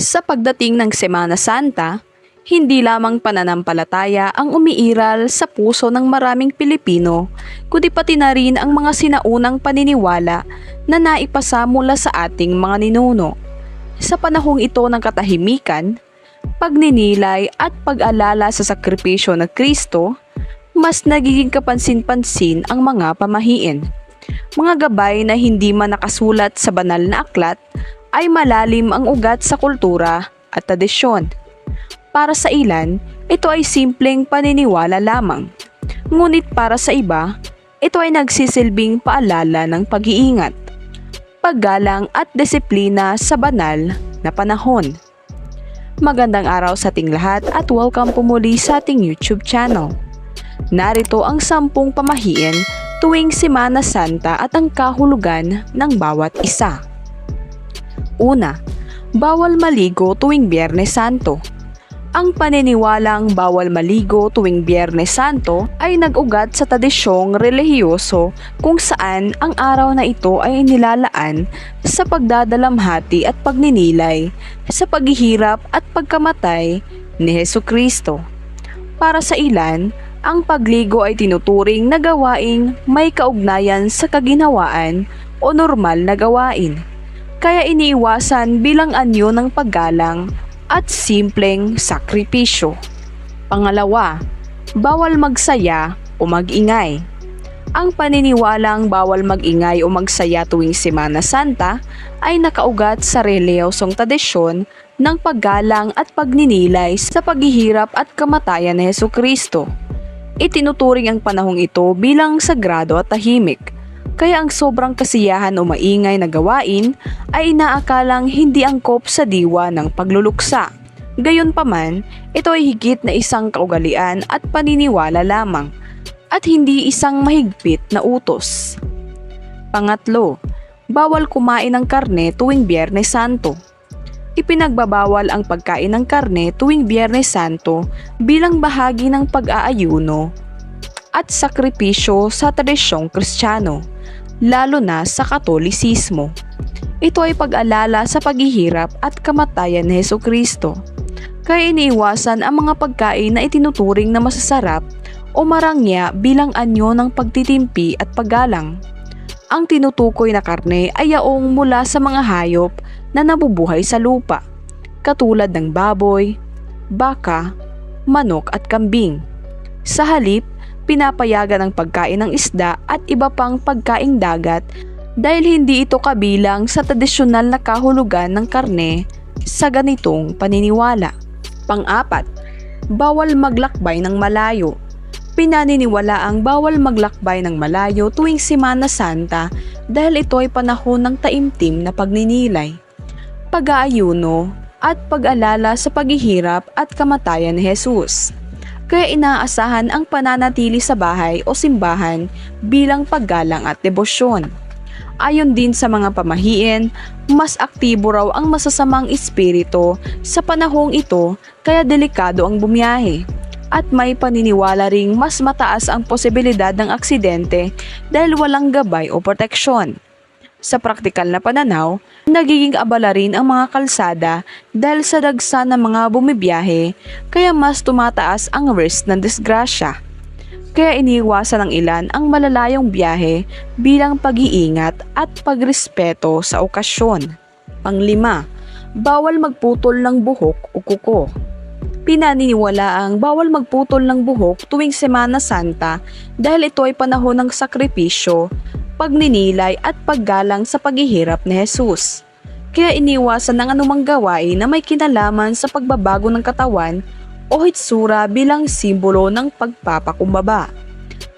Sa pagdating ng Semana Santa, hindi lamang pananampalataya ang umiiral sa puso ng maraming Pilipino, kundi pati na rin ang mga sinaunang paniniwala na naipasa mula sa ating mga ninuno. Sa panahong ito ng katahimikan, pagninilay at pag-alala sa sakripisyo ng Kristo, mas nagiging kapansin-pansin ang mga pamahiin. Mga gabay na hindi man nakasulat sa banal na aklat ay malalim ang ugat sa kultura at tradisyon. Para sa ilan, ito ay simpleng paniniwala lamang. Ngunit para sa iba, ito ay nagsisilbing paalala ng pag-iingat, paggalang at disiplina sa banal na panahon. Magandang araw sa ating lahat at welcome po muli sa ating YouTube channel. Narito ang 10 pamahiin tuwing Semana Santa at ang kahulugan ng bawat isa. Una, bawal maligo tuwing Biyernes Santo. Ang paniniwalang bawal maligo tuwing Biyernes Santo ay nag-ugat sa tradisyong relihiyoso kung saan ang araw na ito ay inilalaan sa pagdadalamhati at pagninilay sa paghihirap at pagkamatay ni Hesukristo. Para sa ilan, ang pagligo ay tinuturing na gawaing may kaugnayan sa kaginhawaan o normal na gawain, kaya iniiwasan bilang anyo ng paggalang at simpleng sakripisyo. Pangalawa, bawal magsaya o mag-ingay. Ang paniniwalang bawal mag-ingay o magsaya tuwing Semana Santa ay nakaugat sa relihiyosong tradisyon ng paggalang at pagninilay sa paghihirap at kamatayan ni Hesukristo. Itinuturing ang panahong ito bilang sagrado at tahimik, kaya ang sobrang kasiyahan o maingay na gawain ay inaakalang hindi angkop sa diwa ng pagluluksa. Gayunpaman, ito ay higit na isang kaugalian at paniniwala lamang, at hindi isang mahigpit na utos. Pangatlo, bawal kumain ng karne tuwing Biyernes Santo. Ipinagbabawal ang pagkain ng karne tuwing Biyernes Santo bilang bahagi ng pag-aayuno at sakripisyo sa tradisyong Kristiyano, lalo na sa Katolisismo. Ito ay pag-alala sa paghihirap at kamatayan ni Hesukristo, kaya iniiwasan ang mga pagkain na itinuturing na masasarap o marangya bilang anyo ng pagtitimpi at paggalang. Ang tinutukoy na karne ay yaong mula sa mga hayop na nabubuhay sa lupa, katulad ng baboy, baka, manok at kambing. Sa halip, pinapayagan ang pagkain ng isda at iba pang pagkaing dagat dahil hindi ito kabilang sa tradisyonal na kahulugan ng karne sa ganitong paniniwala. Pang-apat, bawal maglakbay ng malayo. Pinaniniwala ang bawal maglakbay ng malayo tuwing Semana Santa dahil ito ay panahon ng taimtim na pagninilay, pag-aayuno at pag-alala sa paghihirap at kamatayan ni Jesus. Kaya inaasahan ang pananatili sa bahay o simbahan bilang paggalang at debosyon. Ayon din sa mga pamahiin, mas aktibo raw ang masasamang espiritu sa panahong ito kaya delikado ang bumiyahe. At may paniniwala ring mas mataas ang posibilidad ng aksidente dahil walang gabay o proteksyon. Sa praktikal na pananaw, nagiging abala rin ang mga kalsada dahil sa dagsa ng mga bumibiyahe, kaya mas tumataas ang risk ng disgrasya. Kaya iniiwasan ng ilan ang malalayong biyahe bilang pag-iingat at pagrespeto sa okasyon. Panglima, bawal magputol ng buhok o kuko. Pinaniniwala ang bawal magputol ng buhok tuwing Semana Santa dahil ito ay panahon ng sakripisyo, pagninilay at paggalang sa paghihirap ni Jesus. Kaya iniwasan ng anumang gawain na may kinalaman sa pagbabago ng katawan o hitsura bilang simbolo ng pagpapakumbaba.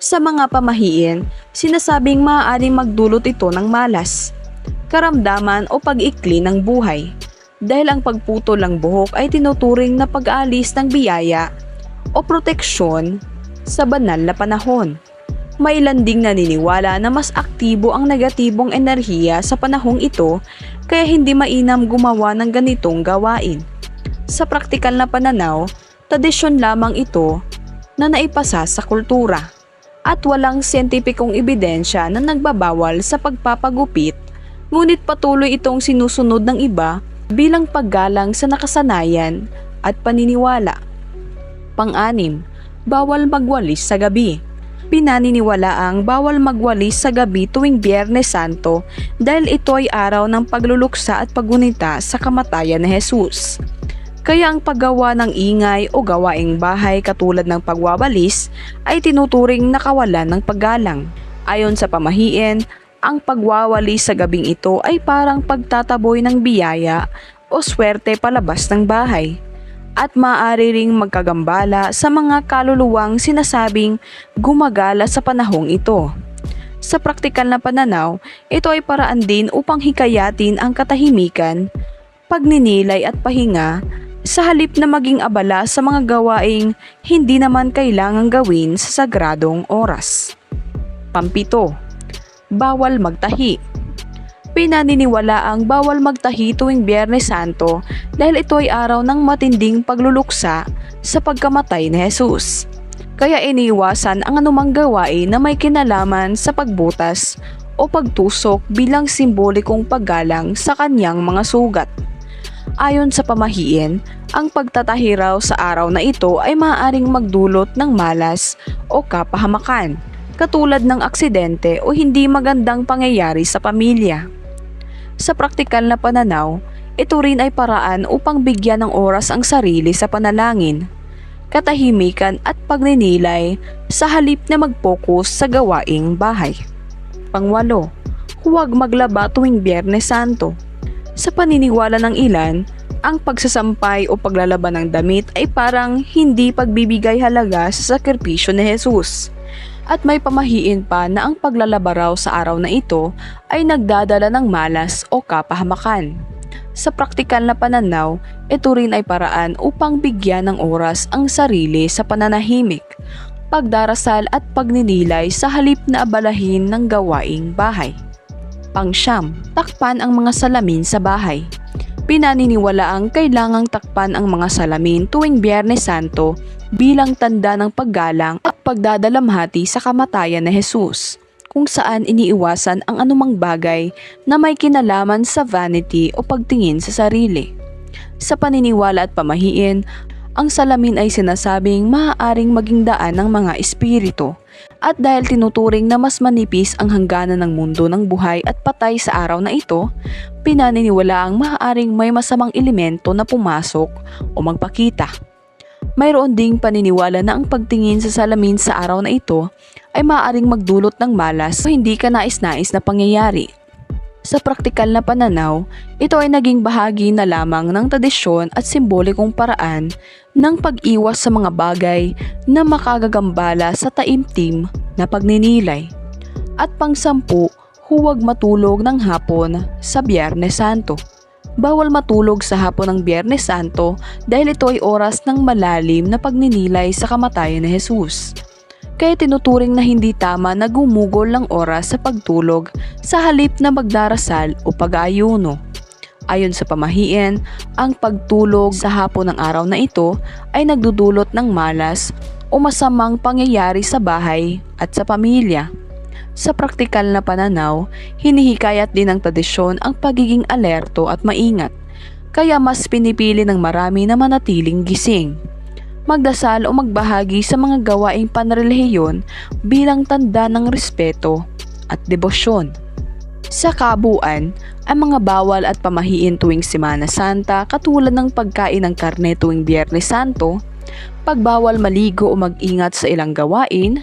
Sa mga pamahiin, sinasabing maaaring magdulot ito ng malas, karamdaman o pag-ikli ng buhay. Dahil ang pagputol ng buhok ay tinuturing na pag-aalis ng biyaya o proteksyon sa banal na panahon. May ilan ding naniniwala na mas aktibo ang negatibong enerhiya sa panahong ito kaya hindi mainam gumawa ng ganitong gawain. Sa praktikal na pananaw, tradisyon lamang ito na naipasa sa kultura at walang siyentipikong ebidensya na nagbabawal sa pagpapagupit, ngunit patuloy itong sinusunod ng iba bilang paggalang sa nakasanayan at paniniwala. Pang-anim, bawal magwalis sa gabi. Pinaniniwalaang bawal magwalis sa gabi tuwing Biyernes Santo dahil ito ay araw ng pagluluksa at paggunita sa kamatayan ni Jesus. Kaya ang paggawa ng ingay o gawaing bahay katulad ng pagwawalis ay tinuturing na kawalan ng paggalang. Ayon sa pamahiin, ang pagwawalis sa gabing ito ay parang pagtataboy ng biyaya o swerte palabas ng bahay, at maaari ring magkagambala sa mga kaluluwang sinasabing gumagala sa panahong ito. Sa praktikal na pananaw, ito ay paraan din upang hikayatin ang katahimikan, pagninilay at pahinga sa halip na maging abala sa mga gawaing hindi naman kailangang gawin sa sagradong oras. Pampito, bawal magtahi. Pinaniniwalaang bawal magtahi tuwing Biyernes Santo dahil ito ay araw ng matinding pagluluksa sa pagkamatay ni Jesus. Kaya iniiwasan ang anumang gawain na may kinalaman sa pagbutas o pagtusok bilang simbolikong paggalang sa kanyang mga sugat. Ayon sa pamahiin, ang pagtatahi raw sa araw na ito ay maaaring magdulot ng malas o kapahamakan, katulad ng aksidente o hindi magandang pangyayari sa pamilya. Sa praktikal na pananaw, ito rin ay paraan upang bigyan ng oras ang sarili sa panalangin, katahimikan at pagninilay sa halip na mag-focus sa gawaing bahay. Pangwalo, huwag maglaba tuwing Biyernes Santo. Sa paniniwala ng ilan, ang pagsasampay o paglalaba ng damit ay parang hindi pagbibigay halaga sa sakripisyo ni Jesus. At may pamahiin pa na ang paglalaba raw sa araw na ito ay nagdadala ng malas o kapahamakan. Sa praktikal na pananaw, ito rin ay paraan upang bigyan ng oras ang sarili sa pananahimik, pagdarasal at pagninilay sa halip na abalahin ng gawaing bahay. Pangsyam, takpan ang mga salamin sa bahay. Pinaniniwalaang kailangang takpan ang mga salamin tuwing Biyernes Santo bilang tanda ng paggalang at pagdadalamhati sa kamatayan ni Jesus, kung saan iniiwasan ang anumang bagay na may kinalaman sa vanity o pagtingin sa sarili. Sa paniniwala at pamahiin, ang salamin ay sinasabing maaaring maging daan ng mga espiritu, at dahil tinuturing na mas manipis ang hangganan ng mundo ng buhay at patay sa araw na ito, pinaniniwalaang maaaring may masamang elemento na pumasok o magpakita. Mayroon ding paniniwala na ang pagtingin sa salamin sa araw na ito ay maaaring magdulot ng malas o hindi ka nais-nais na pangyayari. Sa praktikal na pananaw, ito ay naging bahagi na lamang ng tradisyon at simbolikong paraan ng pag-iwas sa mga bagay na makagagambala sa taimtim na pagninilay. At pang-10, huwag matulog ng hapon sa Biyernes Santo. Bawal matulog sa hapon ng Biyernes Santo dahil ito ay oras ng malalim na pagninilay sa kamatayan ni Jesus. Kaya tinuturing na hindi tama na gumugol ng oras sa pagtulog sa halip na magdarasal o pag-aayuno. Ayon sa pamahiin, ang pagtulog sa hapon ng araw na ito ay nagdudulot ng malas o masamang pangyayari sa bahay at sa pamilya. Sa praktikal na pananaw, hinihikayat din ng tradisyon ang pagiging alerto at maingat, kaya mas pinipili ng marami na manatiling gising, magdasal o magbahagi sa mga gawaing panrelihiyon bilang tanda ng respeto at debosyon. Sa kabuuan, ang mga bawal at pamahiin tuwing Semana Santa katulad ng pagkain ng karne tuwing Biyernes Santo, pagbawal maligo o mag-ingat sa ilang gawain,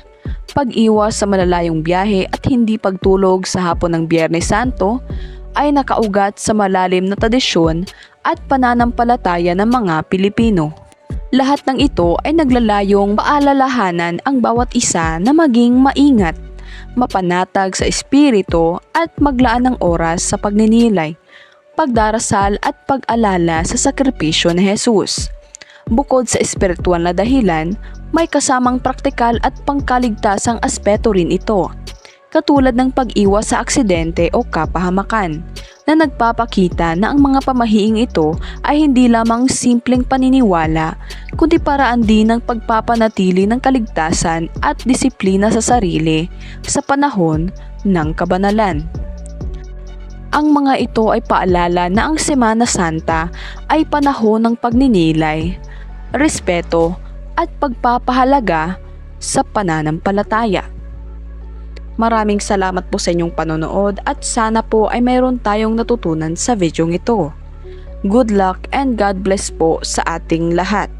pag-iwas sa malalayong biyahe at hindi pagtulog sa hapon ng Biyernes Santo ay nakaugat sa malalim na tradisyon at pananampalataya ng mga Pilipino. Lahat ng ito ay naglalayong paalalahanan ang bawat isa na maging maingat, mapanatag sa espiritu at maglaan ng oras sa pagninilay, pagdarasal at pag-alala sa sakripisyo ni Jesus. Bukod sa espiritual na dahilan, may kasamang praktikal at pangkaligtasang aspeto rin ito, katulad ng pag-iwas sa aksidente o kapahamakan, na nagpapakita na ang mga pamahiing ito ay hindi lamang simpleng paniniwala, kundi paraan din ng pagpapanatili ng kaligtasan at disiplina sa sarili sa panahon ng kabanalan. Ang mga ito ay paalala na ang Semana Santa ay panahon ng pagninilay, respeto at pagpapahalaga sa pananampalataya. Maraming salamat po sa inyong panonood at sana po ay mayroon tayong natutunan sa videong ito. Good luck and God bless po sa ating lahat.